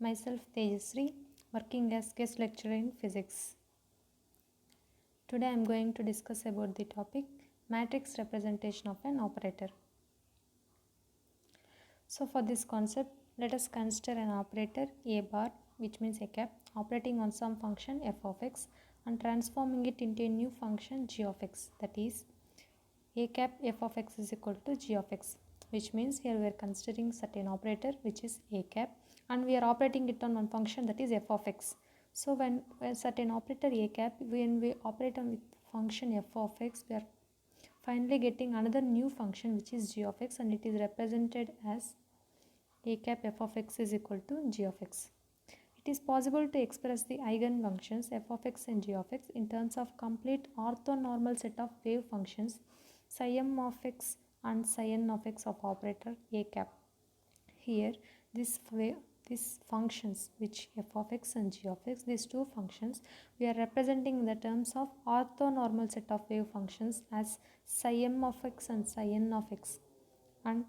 Myself Tejasri, working as guest lecturer in physics. Today I am going to discuss about the topic matrix representation of an operator. So for this concept, let us consider an operator A bar, which means a cap, operating on some function f of x and transforming it into a new function g of x, that is a cap f of x is equal to g of x, which means here we are considering certain operator which is a cap and we are operating it on one function, that is f of x. So when certain operator a cap, when we operate on with function f of x, we are finally getting another new function which is g of x, and it is represented as a cap f of x is equal to g of x. It is possible to express the eigenfunctions f of x and g of x in terms of complete orthonormal set of wave functions psi m of x and psi n of x of operator a cap. Here these functions which f of x and g of x, these two functions, we are representing in the terms of orthonormal set of wave functions as psi m of x and psi n of x, and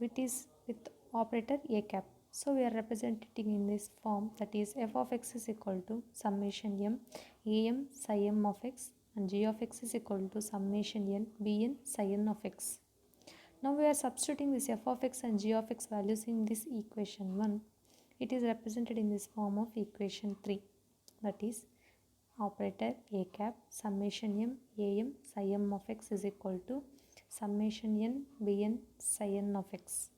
it is with operator a cap. So we are representing in this form, that is f of x is equal to summation m am psi m of x and g of x is equal to summation n bn psi n of x. Now we are substituting this f of x and g of x values in this equation 1. It is represented in this form of equation 3, that is operator a cap summation m am psi m of x is equal to summation n bn psi n of x.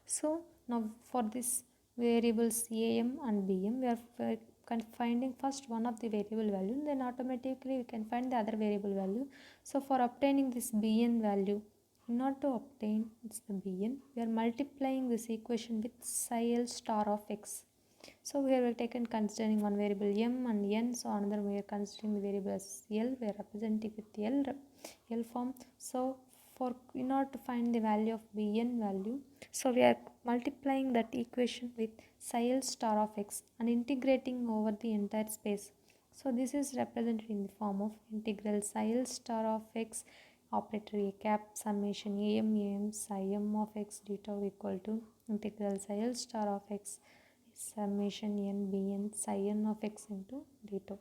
So now for this variables am and bm, we are finding first one of the variable value, then automatically we can find the other variable value. So for obtaining this bn value, in order to obtain the bn, we are multiplying this equation with psi l star of x. So here we are taken considering one variable m and n, so another we are considering the variable as l, we are representing with l form. So in order to find the value of bn value, so we are multiplying that equation with psi l star of x and integrating over the entire space. So this is represented in the form of integral psi l star of x operator a cap summation am psi m of x d tau equal to integral psi l star of x summation n bn psi n of x into d tau.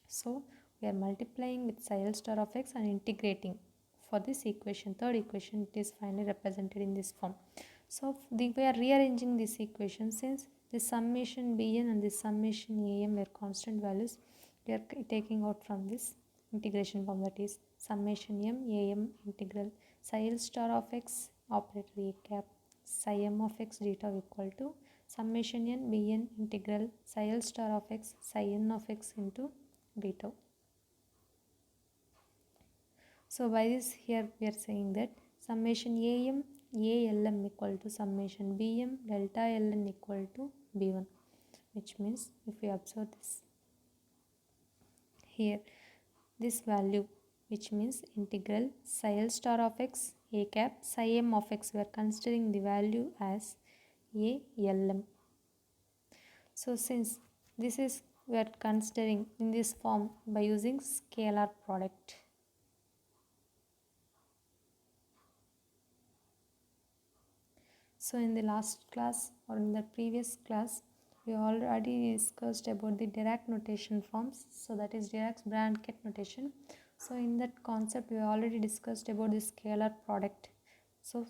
So we are multiplying with psi l star of x and integrating for this equation, third equation, it is finally represented in this form. So we are rearranging this equation, since the summation bn and the summation am were constant values, we are taking out from this integration form, that is summation m am integral psi l star of x operator a cap psi m of x d tau equal to summation n bn integral psi l star of x psi n of x into d tau. So by this, here we are saying that summation am alm equal to summation bm delta ln equal to b1, which means if we observe this here, this value, which means integral psi l star of x a cap psi m of x, we are considering the value as a lm. So since this is, we are considering in this form by using scalar product. So in the last class or in the previous class, we already discussed about the Dirac notation forms, so that is Dirac's Blanket notation. So in that concept, we already discussed about the scalar product, so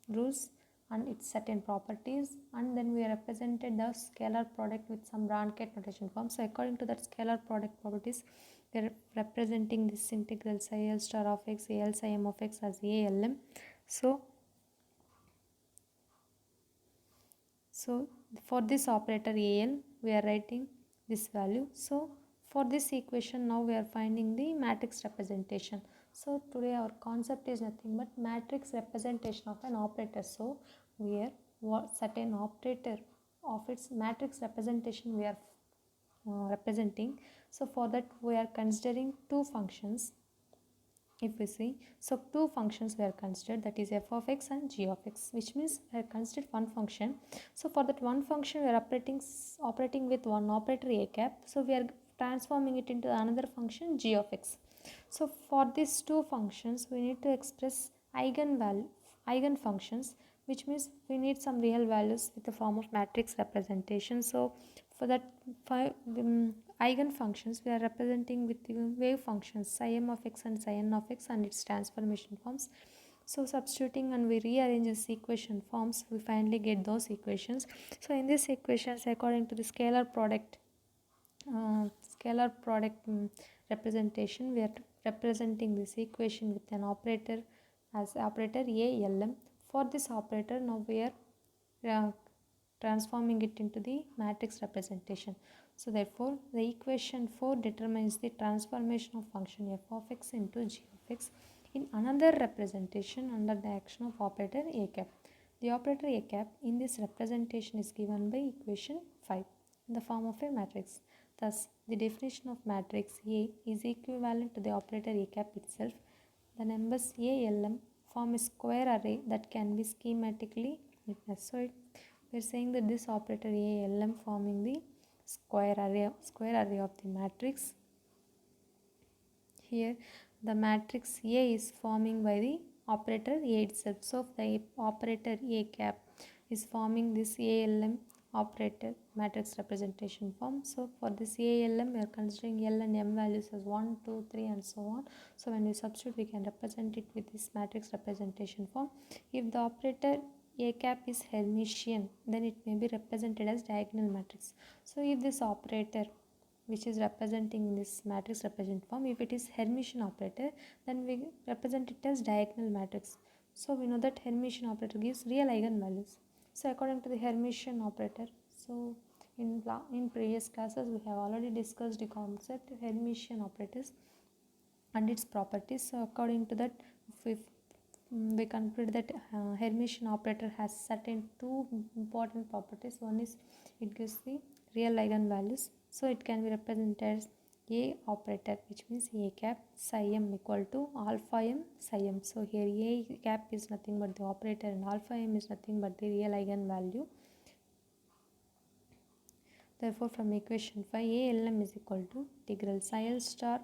rules and its certain properties, and then we represented the scalar product with some Blanket notation form. So according to that scalar product properties, we are representing this integral psi l star of x al psi m of x as a lm. So for this operator al, we are writing this value. So for this equation, now we are finding the matrix representation. So today our concept is nothing but matrix representation of an operator. So we are certain operator of its matrix representation we are representing. So for that we are considering two functions. If we see, so two functions were considered, that is f of x and g of x, which means we have considered one function. So for that one function we are operating with one operator a cap, so we are transforming it into another function g of x. So for these two functions we need to express eigen functions which means we need some real values with the form of matrix representation. So for that eigenfunctions, we are representing with the wave functions psi m of x and psi n of x and its transformation forms. So substituting and we rearrange this equation forms, we finally get those equations. So in these equations, according to the scalar product representation, we are representing this equation with an operator as operator ALM. For this operator, now we are transforming it into the matrix representation. So therefore, the equation 4 determines the transformation of function f of x into g of x in another representation under the action of operator a cap. The operator a cap in this representation is given by equation 5 in the form of a matrix. Thus, the definition of matrix A is equivalent to the operator a cap itself. The numbers ALM form a square array that can be schematically witnessed. So we are saying that this operator ALM forming the square array of the matrix. Here the matrix A is forming by the operator A itself. So the operator A cap is forming this ALM operator matrix representation form. So for this ALM, we are considering L and M values as 1, 2, 3 and so on. So when we substitute, we can represent it with this matrix representation form. If the operator A cap is Hermitian, then it may be represented as diagonal matrix. So if this operator which is representing in this matrix represent form, if it is Hermitian operator, then we represent it as diagonal matrix. So we know that Hermitian operator gives real eigenvalues. So according to the Hermitian operator, so in previous classes we have already discussed the concept of Hermitian operators and its properties. So according to that, if we conclude that Hermitian operator has certain two important properties. One is it gives the real eigenvalues. So it can be represented as A operator, which means A cap psi m equal to alpha m psi m. So here A cap is nothing but the operator and alpha m is nothing but the real eigenvalue. Therefore, from equation 5, ALM is equal to integral psi l star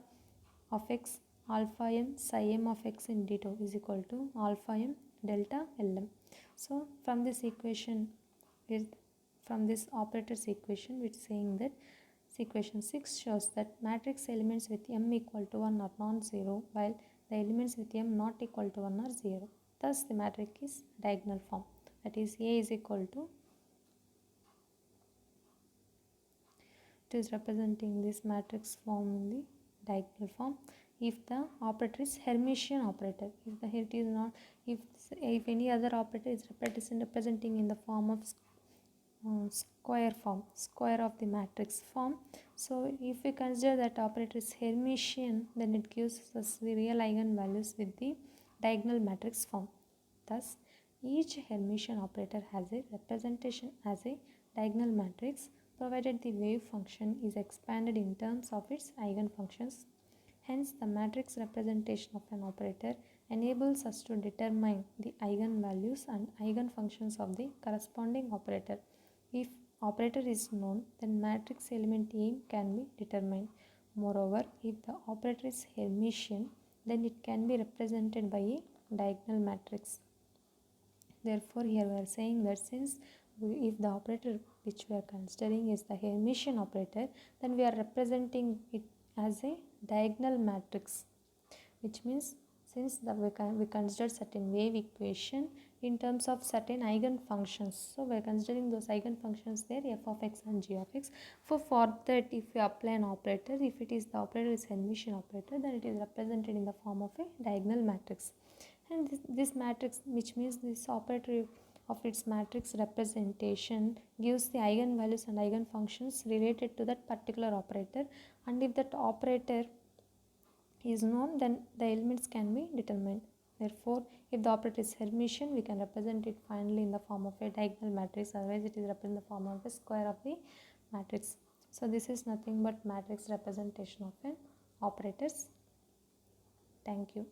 of x alpha m psi m of x in d2 is equal to alpha m delta lm. So from this equation, from this operator's equation, which is saying that equation 6 shows that matrix elements with m equal to 1 are non-zero, while the elements with m not equal to 1 are 0. Thus, the matrix is diagonal form. That is, A is equal to, it is representing this matrix form in the diagonal form if the operator is Hermitian operator. If any other operator is representing in the form of square of the matrix form. So if we consider that operator is Hermitian, then it gives us the real eigenvalues with the diagonal matrix form. Thus, each Hermitian operator has a representation as a diagonal matrix provided the wave function is expanded in terms of its eigenfunctions. Hence, the matrix representation of an operator enables us to determine the eigenvalues and eigenfunctions of the corresponding operator. If operator is known, then matrix element A can be determined. Moreover, if the operator is Hermitian, then it can be represented by a diagonal matrix. Therefore, here we are saying that since if the operator which we are considering is the Hermitian operator, then we are representing it as a diagonal matrix, which means since we consider certain wave equation in terms of certain eigenfunctions. So we are considering those eigenfunctions there, f of x and g of x. For that, if we apply an operator, if it is the operator is Hermitian operator, then it is represented in the form of a diagonal matrix. And this matrix, which means this operator of its matrix representation, gives the eigenvalues and eigenfunctions related to that particular operator. And if that operator is known, then the elements can be determined. Therefore, if the operator is Hermitian, we can represent it finally in the form of a diagonal matrix. Otherwise, it is represented in the form of a square of the matrix. So this is nothing but matrix representation of an operators. Thank you.